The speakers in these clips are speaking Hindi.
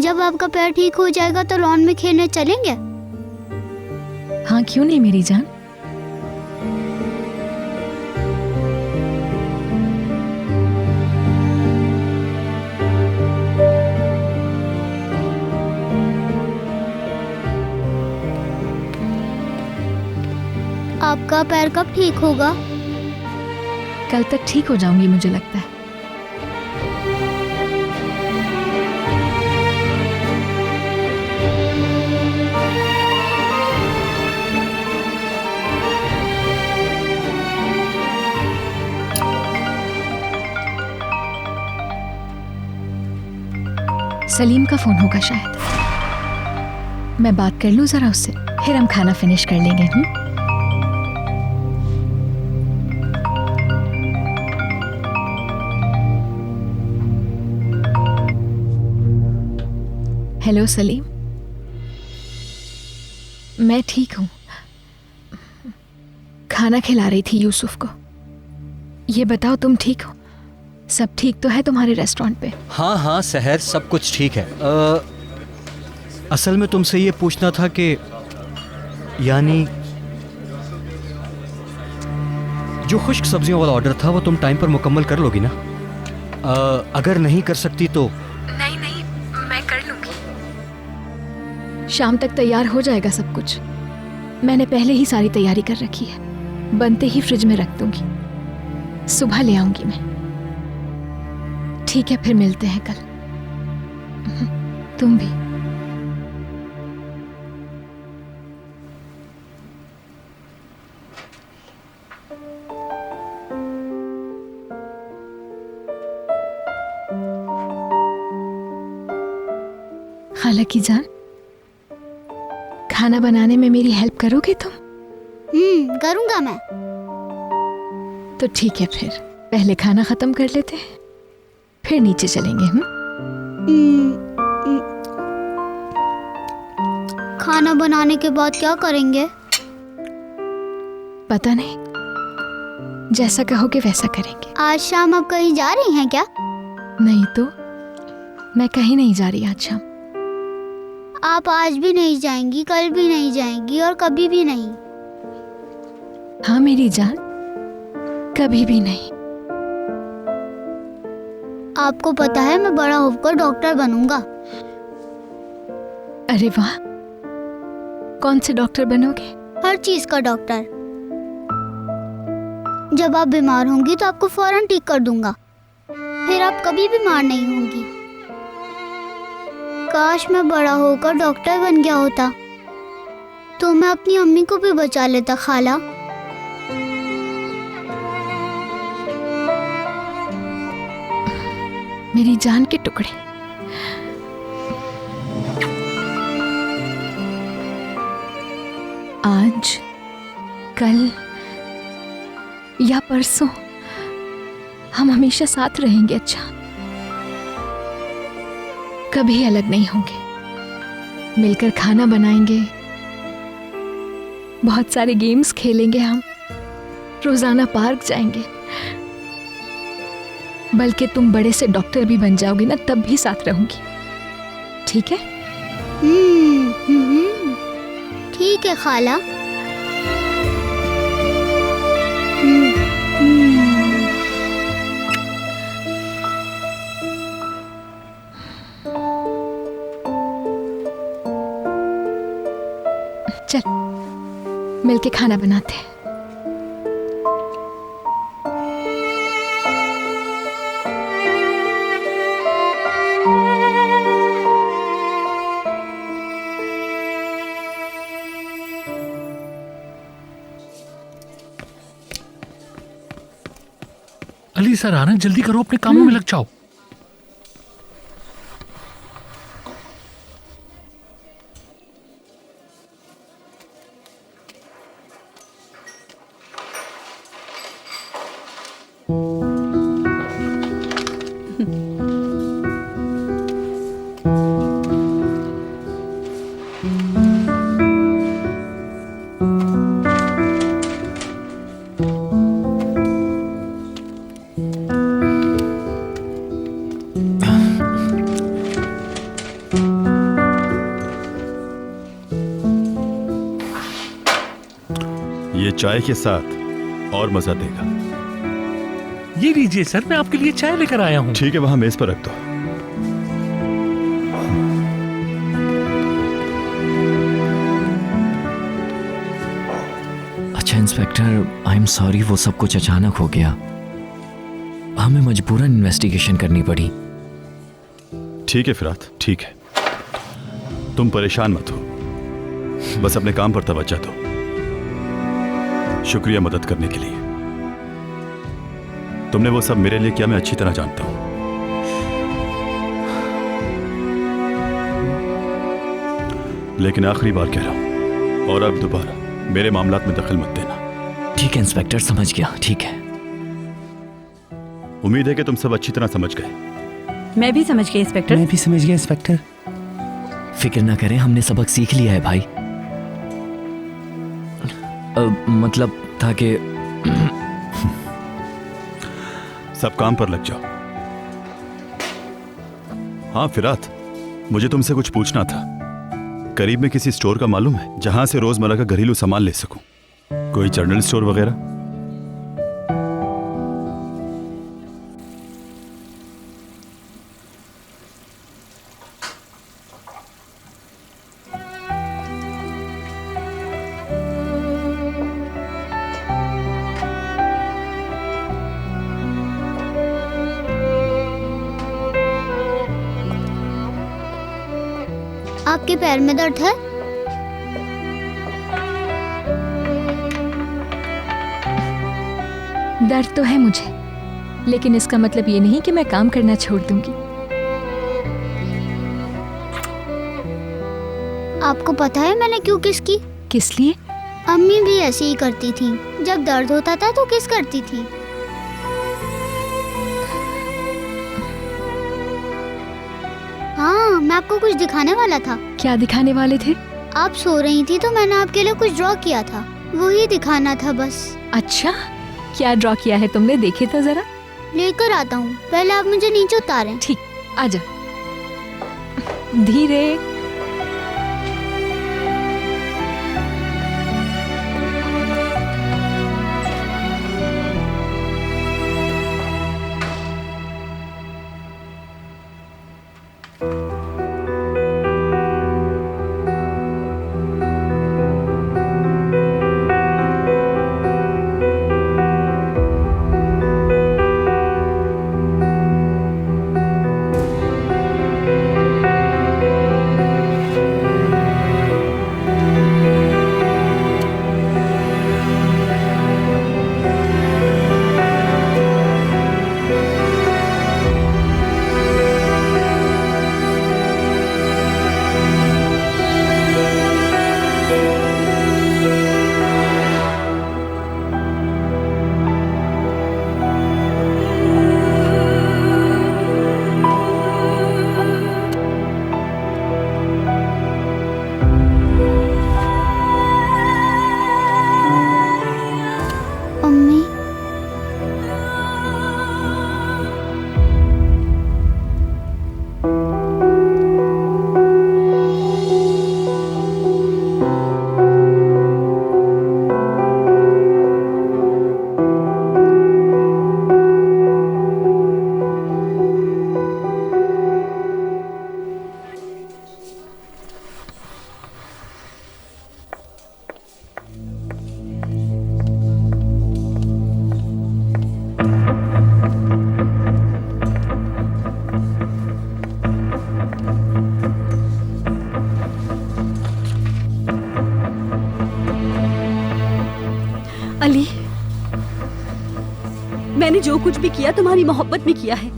जब आपका पैर ठीक हो जाएगा तो लॉन में खेलने चलेंगे? हाँ, क्यों नहीं मेरी जान। आपका पैर कब ठीक होगा? कल तक ठीक हो जाऊंगी मुझे लगता है। सलीम का फोन होगा शायद। मैं बात कर लूं जरा उससे, फिर हम खाना फिनिश कर लेंगे। हेलो सलीम, मैं ठीक हूँ। खाना खिला रही थी यूसुफ को। ये बताओ तुम ठीक हो? सब ठीक तो है तुम्हारे रेस्टोरेंट पे? हाँ हाँ सहर, सब कुछ ठीक है। असल में तुमसे ये पूछना था कि यानी जो खुश्क सब्जियों वाला ऑर्डर था वो तुम टाइम पर मुकम्मल कर लोगी ना? अगर नहीं कर सकती तो? नहीं नहीं, मैं कर लूंगी। शाम तक तैयार हो जाएगा सब कुछ। मैंने पहले ही सारी तैयारी कर रखी है, बनते ही फ्रिज में रख दूंगी। सुबह ले आऊंगी मैं। ठीक है, फिर मिलते हैं कल। तुम भी। खाला की जान, खाना बनाने में मेरी हेल्प करोगे तुम? करूंगा मैं। तो ठीक है, फिर पहले खाना खत्म कर लेते हैं, फिर नीचे चलेंगे। खाना बनाने के बाद क्या करेंगे? पता नहीं, जैसा कहोगे वैसा करेंगे। आज शाम आप कहीं जा रही हैं क्या? नहीं तो, मैं कहीं नहीं जा रही आज शाम। आप आज भी नहीं जाएंगी, कल भी नहीं जाएंगी और कभी भी नहीं? हाँ मेरी जान, कभी भी नहीं। आपको पता है मैं बड़ा होकर डॉक्टर बनूंगा। अरे वाह, कौन से डॉक्टर बनोगे? हर चीज का डॉक्टर। जब आप बीमार होंगी तो आपको फौरन ठीक कर दूंगा, फिर आप कभी बीमार नहीं होंगी। काश मैं बड़ा होकर डॉक्टर बन गया होता, तो मैं अपनी अम्मी को भी बचा लेता। खाला, मेरी जान के टुकड़े, आज, कल या परसों हम हमेशा साथ रहेंगे। अच्छा, कभी अलग नहीं होंगे। मिलकर खाना बनाएंगे, बहुत सारे गेम्स खेलेंगे, हम रोजाना पार्क जाएंगे। बल्कि तुम बड़े से डॉक्टर भी बन जाओगी ना, तब भी साथ रहूंगी। ठीक है? ठीक है खाला। चल मिलके खाना बनाते हैं। अली सर आना, जल्दी करो, अपने कामों में लग जाओ। चाय के साथ और मजा देगा। ये लीजिए सर, मैं आपके लिए चाय लेकर आया हूँ। ठीक है, वहां मेज पर रख दो। अच्छा इंस्पेक्टर, आई एम सॉरी, वो सब कुछ अचानक हो गया। हमें मजबूरन इन्वेस्टिगेशन करनी पड़ी। ठीक है फिरात, ठीक है, तुम परेशान मत हो, बस अपने काम पर तवज्जो दो। शुक्रिया मदद करने के लिए। तुमने वो सब मेरे लिए किया, मैं अच्छी तरह जानता हूं। लेकिन आखिरी बार कह रहा हूं, और अब दोबारा मेरे मामलात में दखल मत देना। ठीक है इंस्पेक्टर, समझ गया, ठीक है। उम्मीद है कि तुम सब अच्छी तरह समझ गए। मैं भी समझ गई इंस्पेक्टर। मैं भी समझ गया इंस्पेक्टर। फिक्र ना करें, हमने सबक सीख लिया है भाई। मतलब था कि सब काम पर लग जाओ। हाँ फिरात, मुझे तुमसे कुछ पूछना था। करीब में किसी स्टोर का मालूम है जहां से रोजमर्रा का घरेलू सामान ले सकूं? कोई जनरल स्टोर वगैरह? आपके पैर में दर्द है? दर्द तो है मुझे, लेकिन इसका मतलब ये नहीं कि मैं काम करना छोड़ दूंगी। आपको पता है मैंने क्यों किस की? किस लिए? अम्मी भी ऐसे ही करती थी, जब दर्द होता था तो किस करती थी। हाँ, मैं आपको कुछ दिखाने वाला था। क्या दिखाने वाले थे? आप सो रही थी तो मैंने आपके लिए कुछ ड्रॉ किया था, वही दिखाना था बस। अच्छा, क्या ड्रॉ किया है तुमने? देखे तो जरा। लेकर आता हूँ, पहले आप मुझे नीचे उतारें। ठीक, आजा। धीरे। अम्मी, अली, मैंने जो कुछ भी किया तुम्हारी मोहब्बत में किया है,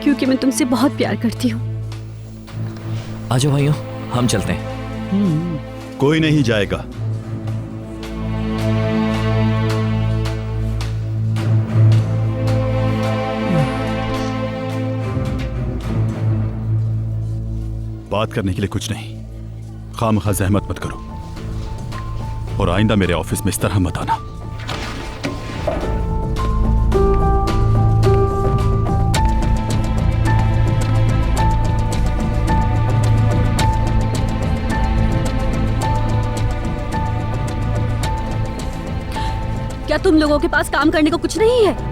क्योंकि मैं तुमसे बहुत प्यार करती हूँ। आ जाओ भाइयों, हम चलते हैं। कोई नहीं जाएगा। बात करने के लिए कुछ नहीं, खामखा जहमत मत करो, और आइंदा मेरे ऑफिस में इस तरह मत आना। तुम लोगों के पास काम करने को कुछ नहीं है?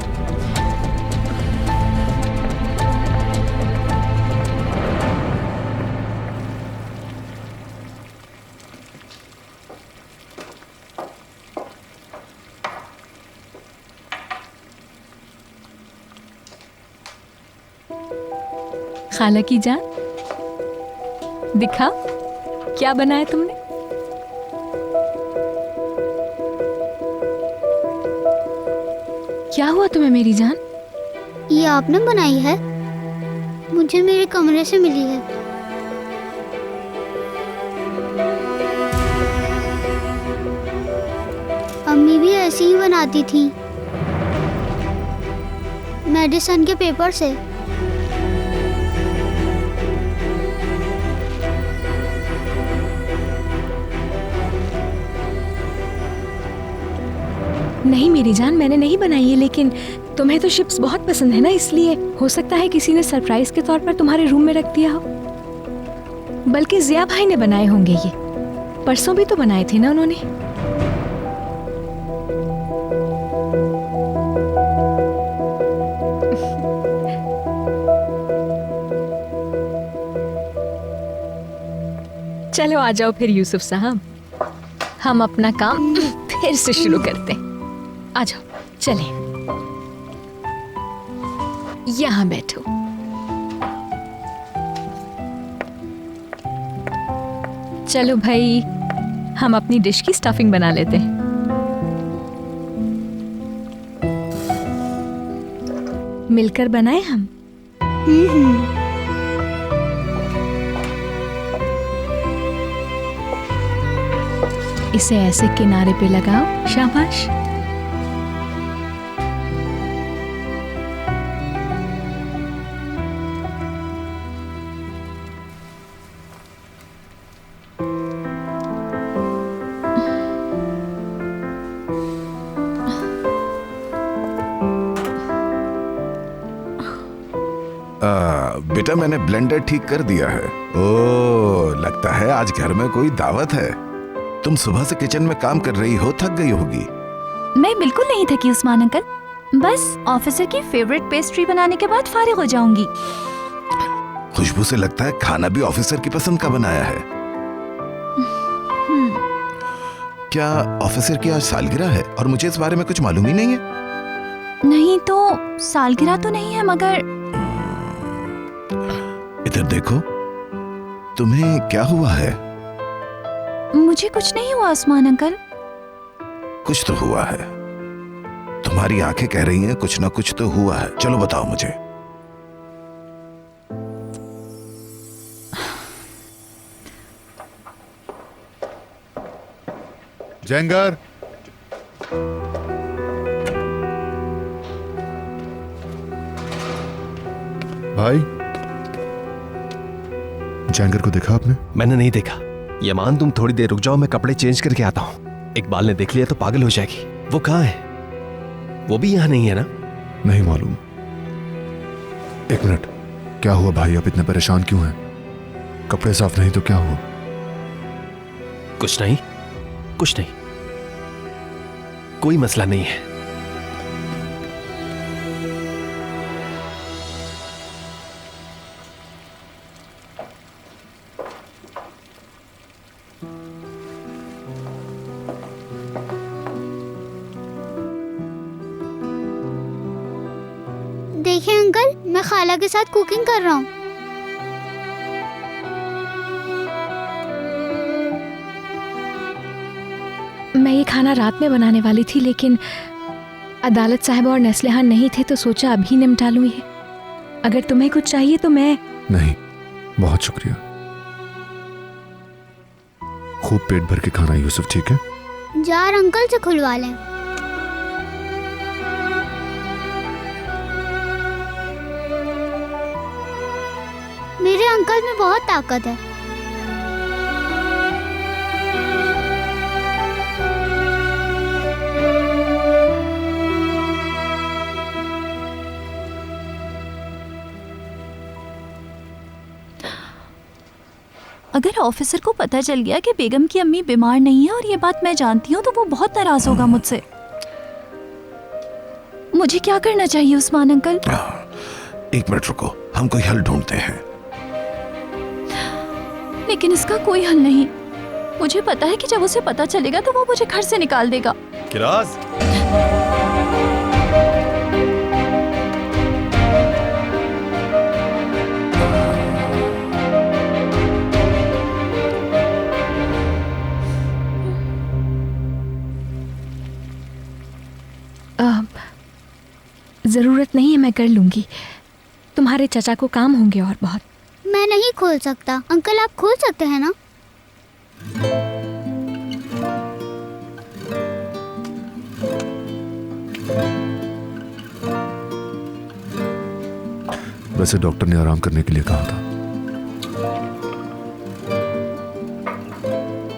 खाला की जान, दिखा क्या बनाया तुमने। क्या हुआ तुम्हें मेरी जान? ये आपने बनाई है? मुझे मेरे कमरे से मिली है। अम्मी भी ऐसी ही बनाती थी, मेडिसिन के पेपर से। नहीं मेरी जान, मैंने नहीं बनाई है, लेकिन तुम्हें तो चिप्स बहुत पसंद है ना, इसलिए हो सकता है किसी ने सरप्राइज के तौर पर तुम्हारे रूम में रख दिया हो। बल्कि जिया भाई ने बनाए होंगे ये, परसों भी तो बनाए थे ना उन्होंने। चलो आ जाओ फिर यूसुफ साहब, हम अपना काम फिर से शुरू करते हैं। आ जाओ, चले यहां बैठो। चलो भाई, हम अपनी डिश की स्टफिंग बना लेते हैं। मिलकर बनाए हम। इसे ऐसे किनारे पे लगाओ, शाबाश। बेटा, मैंने ब्लेंडर ठीक कर दिया है। ओह, लगता है आज घर में कोई दावत है। तुम सुबह से किचन में काम कर रही हो, थक गई होगी। मैं बिल्कुल नहीं थकी उस्मान अंकल, बस ऑफिसर की फेवरेट पेस्ट्री बनाने के बाद फारिग हो जाऊंगी। खुशबू से लगता है खाना भी ऑफिसर की पसंद का बनाया है। क्या ऑफिसर की आज सालगिरह है और मुझे इस बारे में कुछ मालूम ही नहीं है? नहीं तो सालगिरह तो नहीं है, मगर इधर देखो, तुम्हें क्या हुआ है? मुझे कुछ नहीं हुआ उस्मान अंकल। कुछ तो हुआ है। तुम्हारी आंखें कह रही हैं कुछ ना कुछ तो हुआ है। चलो बताओ मुझे। जेंगर, भाई, जेंगर को देखा आपने? मैंने नहीं देखा। यमान, तुम थोड़ी देर रुक जाओ, मैं कपड़े चेंज करके आता हूँ। इकबाल ने देख लिया तो पागल हो जाएगी। वो कहाँ है? वो भी यहाँ नहीं है ना? नहीं मालूम। एक मिनट, क्या हुआ भाई? आप इतने परेशान क्यों हैं? कपड़े साफ नहीं तो क्या हुआ? कुछ नहीं, कुछ नहीं, कोई मसला नहीं है। देखिए अंकल, मैं खाला के साथ कुकिंग कर रहा हूँ। मैं ये खाना रात में बनाने वाली थी, लेकिन अदालत साहब और नेस्लिहान नहीं थे तो सोचा अभी निपटा लूं ये। अगर तुम्हें कुछ चाहिए तो मैं... नहीं, बहुत शुक्रिया। खूब पेट भर के खाना यूसुफ, ठीक है? जार अंकल से खुलवा लें। मेरे अंकल में बहुत ताकत है। अगर ऑफिसर को पता चल गया कि बेगम की अम्मी बीमार नहीं है और ये बात मैं जानती हूँ तो वो बहुत नाराज होगा मुझसे। मुझे क्या करना चाहिए उस्मान अंकल? एक मिनट रुको, हम कोई हल ढूंढते हैं। लेकिन इसका कोई हल नहीं। मुझे पता है कि जब उसे पता चलेगा तो वो मुझे घर से निकाल देगा। किराज, जरूरत नहीं है, मैं कर लूंगी। तुम्हारे चचा को काम होंगे और बहुत। मैं नहीं खोल सकता। अंकल आप खोल सकते हैं ना? वैसे डॉक्टर ने आराम करने के लिए कहा था।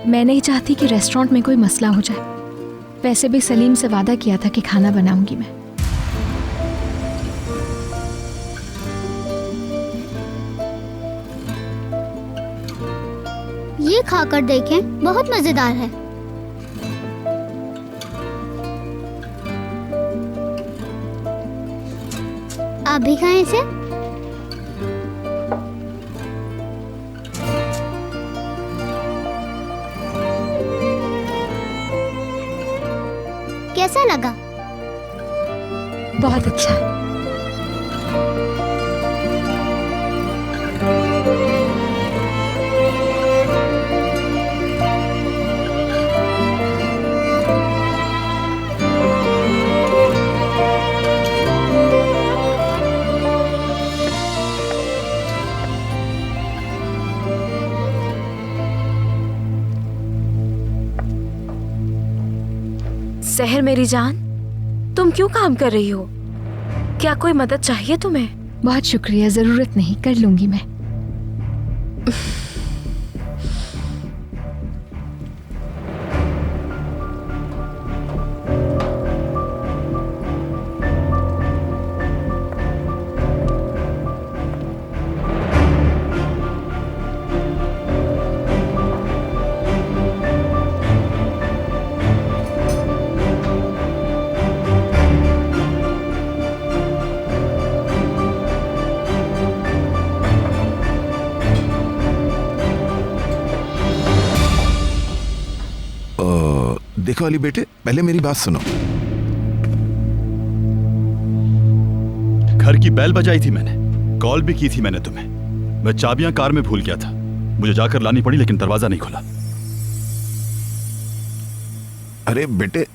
मैं नहीं चाहती कि रेस्टोरेंट में कोई मसला हो जाए। वैसे भी सलीम से वादा किया था कि खाना बनाऊंगी मैं। ये खाकर देखें, बहुत मजेदार है। आप भी खाएं इसे। कैसा लगा? बहुत अच्छा। सहर मेरी जान, तुम क्यों काम कर रही हो? क्या कोई मदद चाहिए तुम्हें? बहुत शुक्रिया, जरूरत नहीं, कर लूंगी मैं। देखो अली बेटे, पहले मेरी बात सुनो। घर की बेल बजाई थी मैंने, कॉल भी की थी मैंने तुम्हें। मैं चाबियां कार में भूल गया था, मुझे जाकर लानी पड़ी, लेकिन दरवाजा नहीं खुला। अरे बेटे,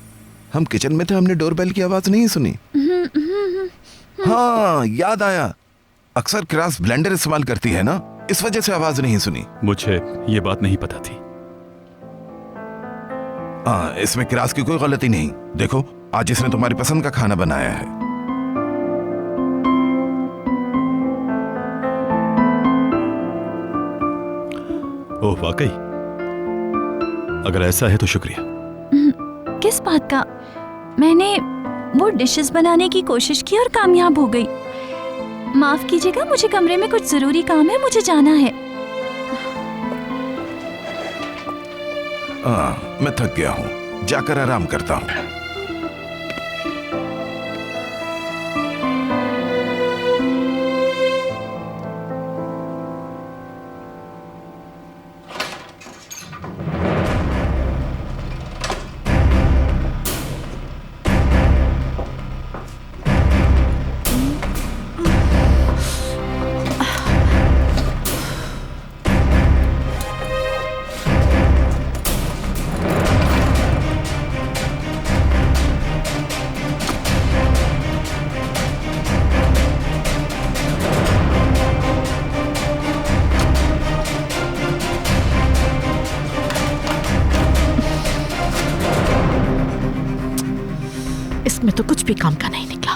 हम किचन में थे, हमने डोरबेल की आवाज नहीं सुनी। हाँ याद आया, अक्सर किरास ब्लेंडर इस्तेमाल करती है ना, इस वजह से आवाज नहीं सुनी। मुझे ये बात नहीं पता थी। हाँ, इसमें किरास की कोई गलती नहीं। देखो, आज इसने तुम्हारी पसंद का खाना बनाया है। ओह वाकई, अगर ऐसा है तो शुक्रिया। किस बात का? मैंने वो डिशेस बनाने की कोशिश की और कामयाब हो गई। माफ कीजिएगा, मुझे कमरे में कुछ जरूरी काम है, मुझे जाना है। मैं थक गया हूँ, जाकर आराम करता हूँ। इसमें तो कुछ भी काम का नहीं निकला।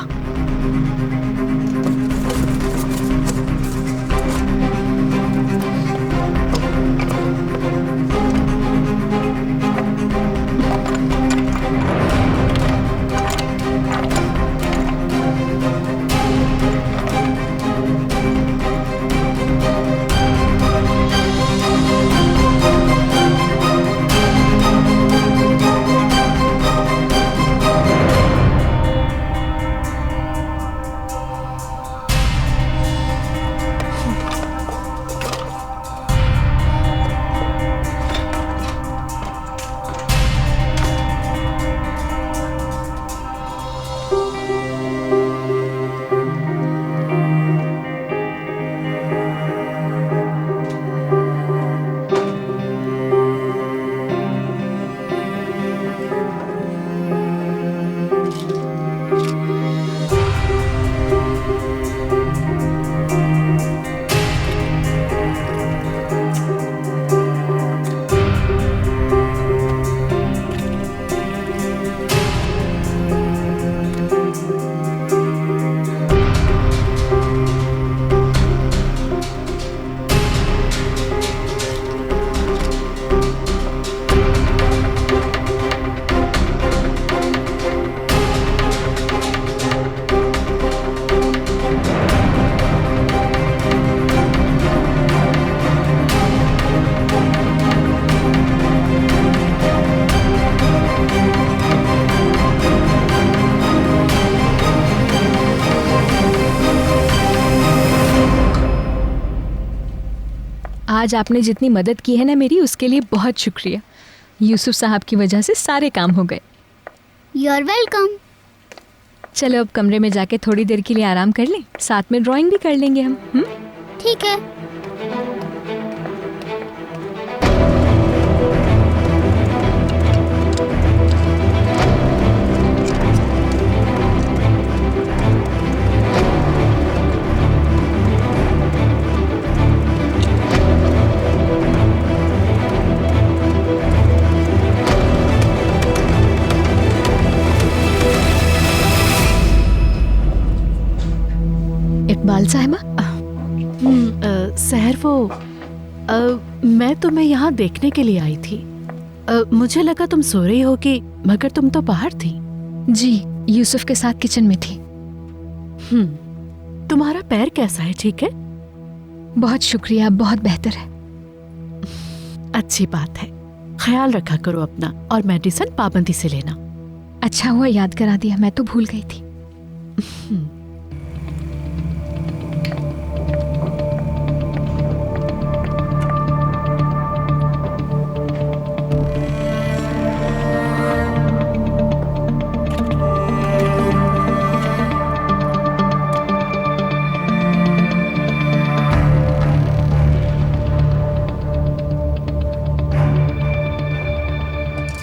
आज आपने जितनी मदद की है ना मेरी, उसके लिए बहुत शुक्रिया। यूसुफ साहब की वजह से सारे काम हो गए। You are welcome. चलो अब कमरे में जाके थोड़ी देर के लिए आराम कर लें, साथ में ड्राइंग भी कर लेंगे हम। ठीक है। इकबाल साहिबा, सहर वो मैं तुम्हें यहाँ देखने के लिए आई थी। मुझे लगा तुम सो रही होगी, मगर तुम तो बाहर थी। जी, यूसुफ के साथ किचन में थी। तुम्हारा पैर कैसा है? ठीक है? बहुत शुक्रिया, बहुत बेहतर है। अच्छी बात है। ख्याल रखा करो अपना, और मेडिसिन पाबंदी से लेना। अच्छा हुआ याद करा दिया, मैं तो भूल गई थी।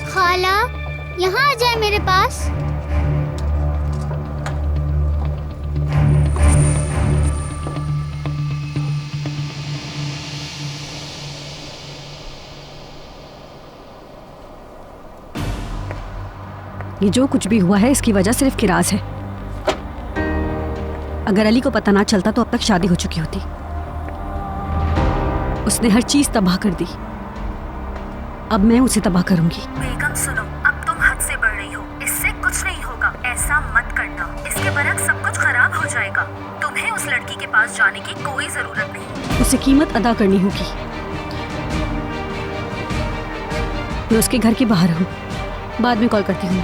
खाला, यहाँ आ जाए मेरे पास। ये जो कुछ भी हुआ है इसकी वजह सिर्फ किराज है। अगर अली को पता ना चलता तो अब तक शादी हो चुकी होती। उसने हर चीज तबाह कर दी, अब मैं उसे तबाह करूंगी। बेगम सुनो, अब तुम हद से बढ़ रही हो। इससे कुछ नहीं होगा, ऐसा मत करना। इसके बरक्स सब कुछ खराब हो जाएगा। तुम्हें उस लड़की के पास जाने की कोई जरूरत नहीं। उसे कीमत अदा करनी होगी। मैं उसके घर के बाहर हूँ, बाद में कॉल करती हूँ।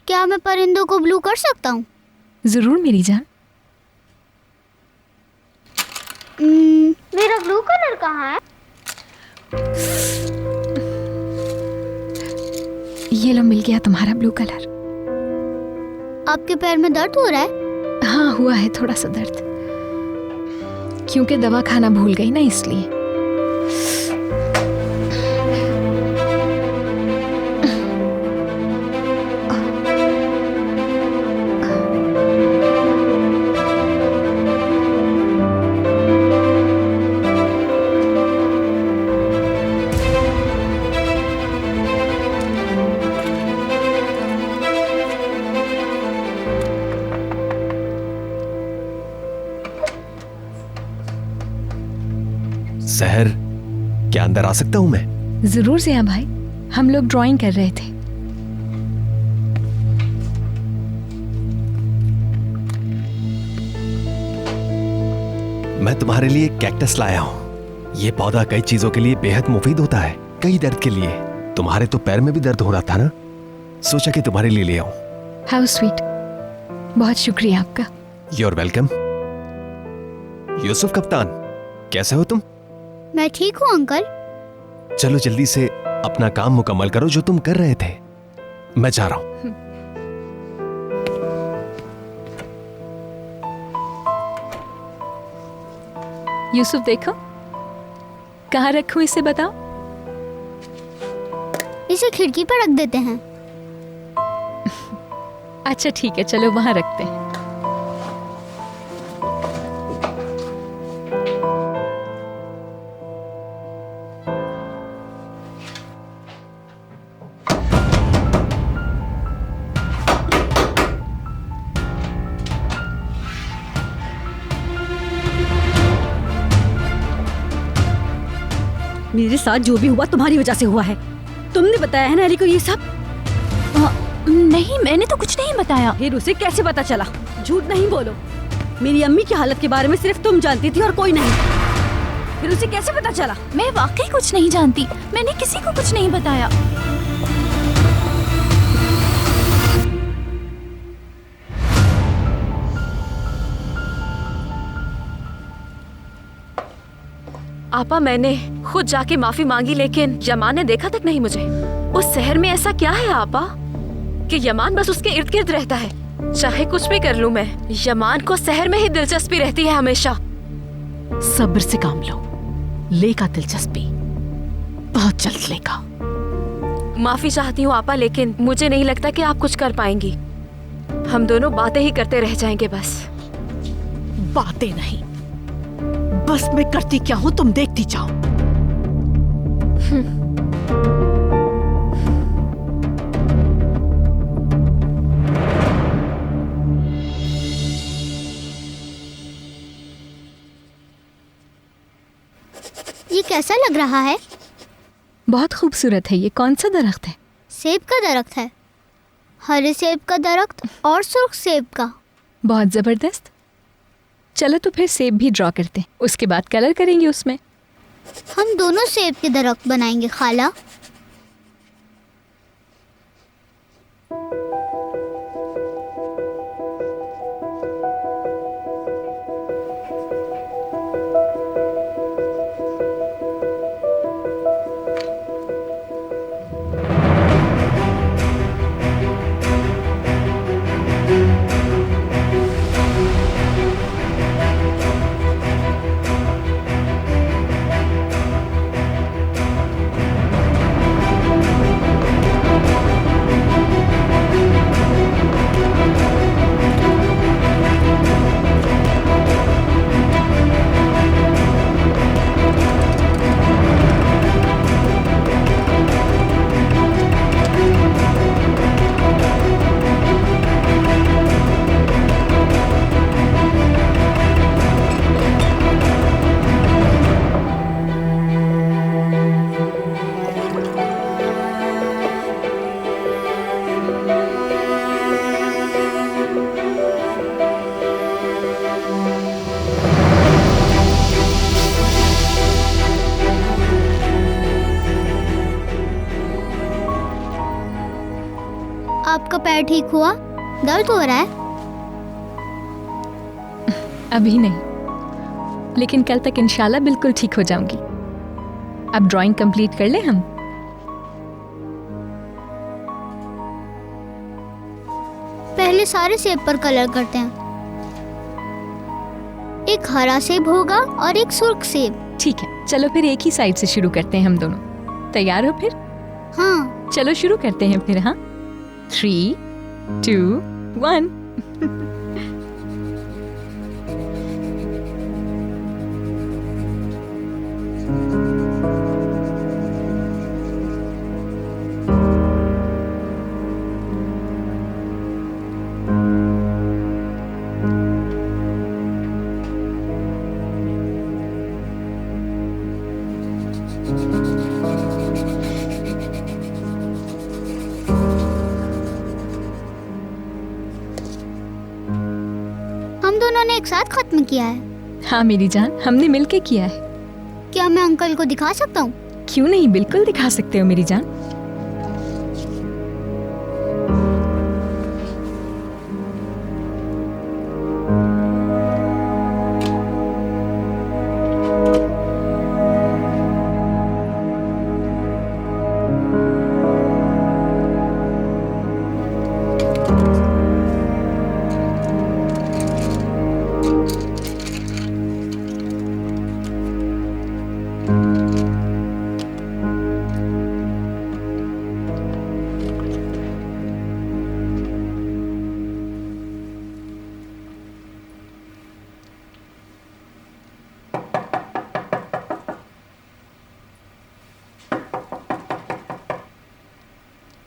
क्या मैं परिंदों को ब्लू कर सकता हूँ? जरूर मेरी जान। मेरा ब्लू कलर कहाँ है? ये लो, मिल गया तुम्हारा ब्लू कलर। आपके पैर में दर्द हो रहा है? हाँ, हुआ है थोड़ा सा दर्द, क्योंकि दवा खाना भूल गई ना, इसलिए। सहर, क्या अंदर आ सकता हूं मैं? जरूर जिया भाई, हम लोग ड्राइंग कर रहे थे। मैं तुम्हारे लिए कैक्टस लाया हूं। ये पौधा कई चीजों के लिए बेहद मुफीद होता है, कई दर्द के लिए। तुम्हारे तो पैर में भी दर्द हो रहा था ना, सोचा कि तुम्हारे लिए ले आऊं। हाउ स्वीट, बहुत शुक्रिया आपका। Your welcome. यूसुफ कप्तान, कैसे हो तुम? मैं ठीक हूँ अंकल। चलो जल्दी से अपना काम मुकम्मल करो जो तुम कर रहे थे। मैं जा रहा हूं। यूसुफ देखो, कहाँ रखूं इसे बताओ? इसे खिड़की पर रख देते हैं। अच्छा ठीक है, चलो वहां रखते हैं। मेरे साथ जो भी हुआ तुम्हारी वजह से हुआ है। तुमने बताया है ना अली को ये सब? नहीं, मैंने तो कुछ नहीं बताया। फिर उसे कैसे पता चला? झूठ नहीं बोलो। मेरी अम्मी की हालत के बारे में सिर्फ तुम जानती थी और कोई नहीं। फिर उसे कैसे पता चला? मैं वाकई कुछ नहीं जानती, मैंने किसी को कुछ नहीं बताया। आपा, मैंने खुद जाके माफी मांगी, लेकिन यमान ने देखा तक नहीं मुझे। उस शहर में ऐसा क्या है आपा कि यमान बस उसके इर्द गिर्द रहता है? चाहे कुछ भी कर लूं मैं, यमान को शहर में ही दिलचस्पी रहती है हमेशा। सब्र से काम लो, लेगा दिलचस्पी, बहुत जल्द लेगा। माफी चाहती हूँ आपा, लेकिन मुझे नहीं लगता कि आप कुछ कर पाएंगी। हम दोनों बातें ही करते रह जाएंगे बस। बातें नहीं, बस मैं करती क्या हूँ तुम देखती जाओ। ये कैसा लग रहा है? बहुत खूबसूरत है। ये कौन सा दरख्त है? सेब का दरख्त है। हरे सेब का दरख्त और सुर्ख सेब का। बहुत जबरदस्त। चलो तो फिर सेब भी ड्रॉ करते हैं, उसके बाद कलर करेंगे उसमें। हम दोनों सेब के दरख्त बनाएंगे खाला। आपका पैर ठीक हुआ? दर्द हो रहा है? अभी नहीं, लेकिन कल तक इंशाल्लाह बिल्कुल ठीक हो जाऊंगी। अब ड्राइंग कंप्लीट कर ले हम। पहले सारे सेब पर कलर करते हैं। एक हरा सेब होगा और एक सुर्ख सेब। ठीक है, चलो फिर एक ही साइड से शुरू करते हैं हम दोनों। तैयार हो फिर? हाँ। चलो शुरू करते हैं फिर। हाँ, 3, 2, 1। हम दोनों ने एक साथ खत्म किया है। हाँ मेरी जान, हमने मिलके किया है। क्या मैं अंकल को दिखा सकता हूँ? क्यों नहीं, बिल्कुल दिखा सकते हो मेरी जान।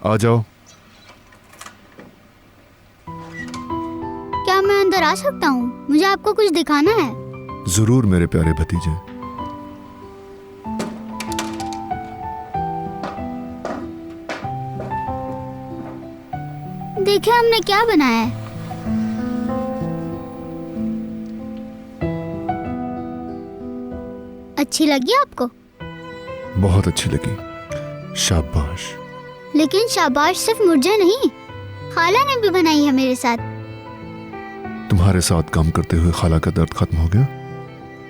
आ जाओ। क्या मैं अंदर आ सकता हूँ? मुझे आपको कुछ दिखाना है। जरूर मेरे प्यारे भतीजे। देखिए हमने क्या बनाया है। अच्छी लगी आपको? बहुत अच्छी लगी, शाबाश। लेकिन शाबाश सिर्फ मुझे नहीं, खाला ने भी बनाई है मेरे साथ। तुम्हारे साथ काम करते हुए खाला का दर्द खत्म हो गया?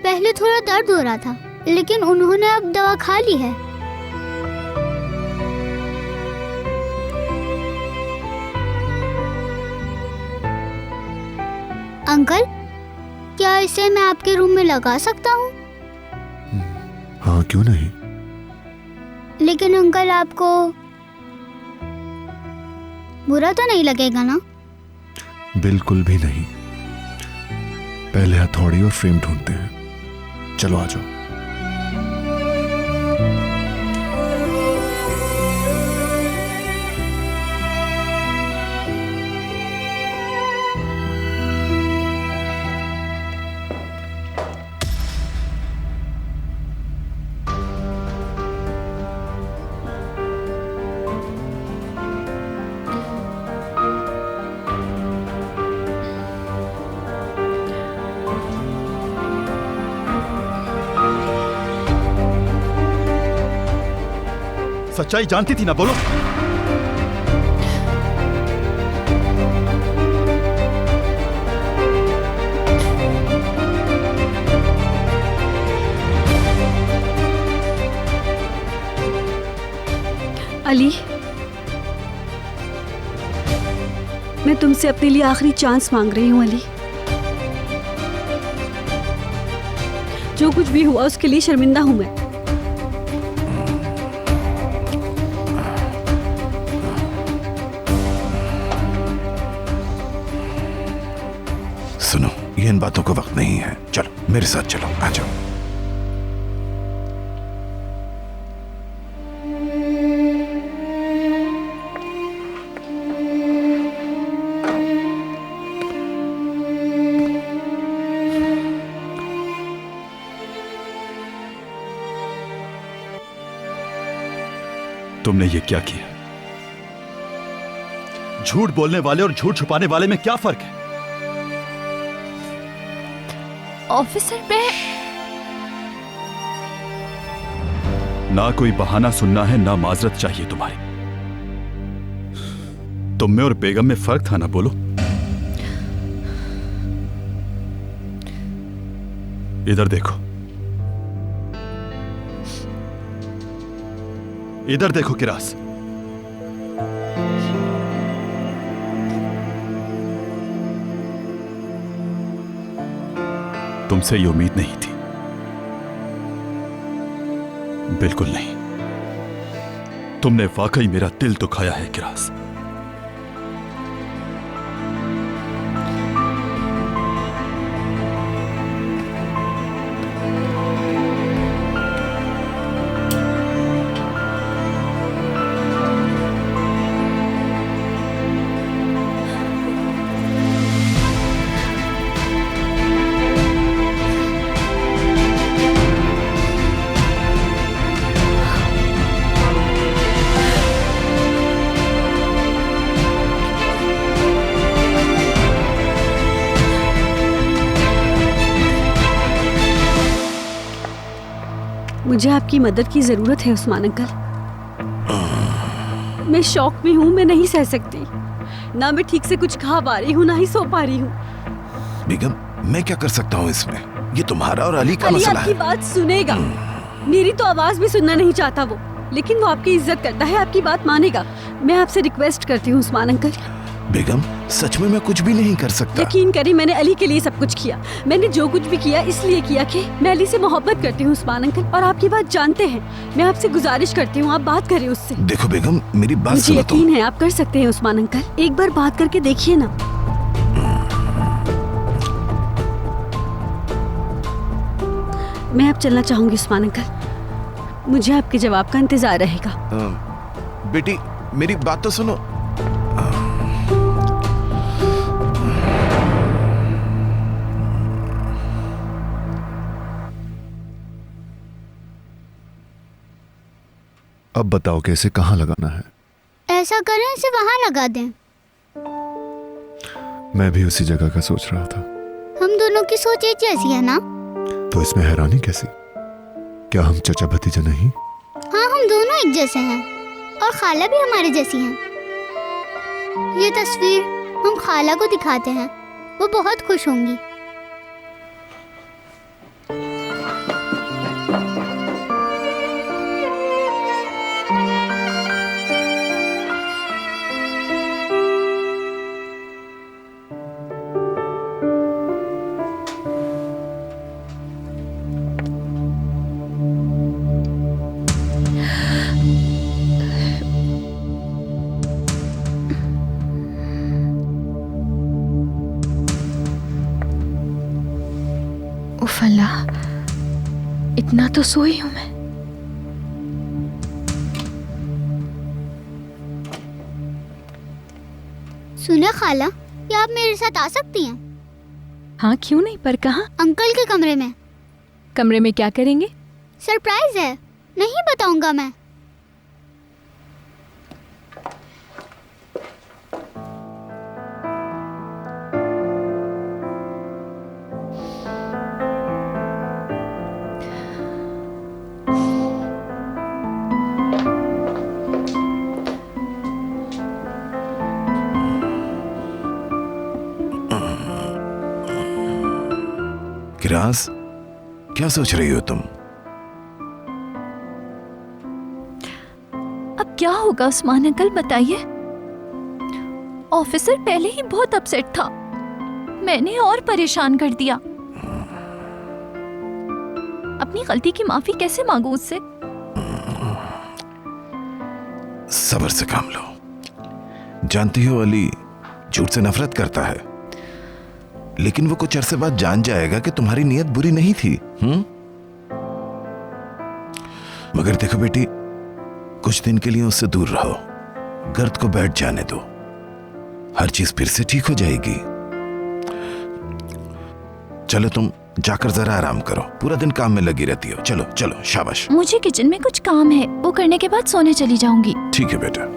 पहले थोड़ा दर्द हो रहा था, लेकिन उन्होंने अब दवा खा ली है। अंकल, क्या इसे मैं आपके रूम में लगा सकता हूँ? हाँ, क्यों नहीं। लेकिन अंकल, आपको बुरा तो नहीं लगेगा ना? बिल्कुल भी नहीं। पहले हथौड़ी और फ्रेम ढूंढते हैं। चलो आ जाओ। सच्चाई जानती थी ना, बोलो। अली, मैं तुमसे अपने लिए आखिरी चांस मांग रही हूँ अली। जो कुछ भी हुआ उसके लिए शर्मिंदा हूं मैं। सुनो, ये इन बातों का वक्त नहीं है। चलो मेरे साथ चलो, आ जाओ। तुमने ये क्या किया? झूठ बोलने वाले और झूठ छुपाने वाले में क्या फर्क है? ऑफिसर, मैं ना कोई बहाना सुनना है, ना माजरत चाहिए तुम्हारी। तुम में और बेगम में फर्क था ना, बोलो। इधर देखो, इधर देखो किरास। तुमसे ये उम्मीद नहीं थी, बिल्कुल नहीं। तुमने वाकई मेरा दिल दुखाया है किरास। मुझे आपकी मदद की जरूरत है उस्मान अंकल। मैं शौक में हूँ, मैं नहीं सह सकती। ना मैं ठीक से कुछ खा पा रही हूँ, ना ही सो पा रही हूँ। बेगम, मैं क्या कर सकता हूँ इसमें? ये तुम्हारा और अली का अली मसला आपकी है। बात सुनेगा। मेरी तो आवाज भी सुनना नहीं चाहता वो, लेकिन वो आपकी इज्जत करता है, आपकी बात मानेगा। मैं आपसे रिक्वेस्ट करती हूँ उस्मान अंकल। बेगम, सच में मैं कुछ भी नहीं कर सकता। यकीन करिए, मैंने अली के लिए सब कुछ किया। मैंने जो कुछ भी किया इसलिए किया कि मैं अली से मोहब्बत करती हूँ उस्मान अंकल, और आपकी बात जानते हैं। मैं आपसे गुजारिश करती हूँ, आप बात करें उससे। देखो बेगम, मेरी बात मुझे सुनो। यकीन है आप कर सकते हैं उस्मान अंकल। एक बार बात करके देखिए ना। मैं अब चलना चाहूंगी उस्मान अंकल, मुझे आपके जवाब का इंतजार रहेगा। बेटी, मेरी बात तो सुनो। अब बताओ कि इसे कहाँ लगाना है? ऐसा करें, इसे वहां लगा दें। मैं भी उसी जगह का सोच रहा था। हम दोनों की सोच एक जैसी है ना? तो इसमें हैरानी कैसी? क्या हम चाचा भतीजा नहीं? हाँ, हम दोनों एक जैसे हैं और खाला भी हमारे जैसी हैं। ये तस्वीर हम खाला को दिखाते हैं, वो बहुत खुश होंगी। उफ अल्लाह, इतना तो सोई हूं मैं। सुना खाला, क्या आप मेरे साथ आ सकती हैं? हाँ, क्यों नहीं, पर कहाँ? अंकल के कमरे में। कमरे में क्या करेंगे? सरप्राइज है, नहीं बताऊंगा मैं। किरास, क्या सोच रही हो तुम? अब क्या होगा उस्मान अंकल, बताइए। ऑफिसर पहले ही बहुत अपसेट था, मैंने और परेशान कर दिया। अपनी गलती की माफी कैसे मांगू उससे? सब्र से काम लो। जानती हो अली झूठ से नफरत करता है, लेकिन वो कुछ अरसे बाद जान जाएगा कि तुम्हारी नीयत बुरी नहीं थी। मगर देखो बेटी, कुछ दिन के लिए उससे दूर रहो, गर्द को बैठ जाने दो, हर चीज फिर से ठीक हो जाएगी। चलो तुम जाकर जरा आराम करो, पूरा दिन काम में लगी रहती हो। चलो चलो, शाबाश। मुझे किचन में कुछ काम है, वो करने के बाद सोने चली जाऊंगी। ठीक है बेटा।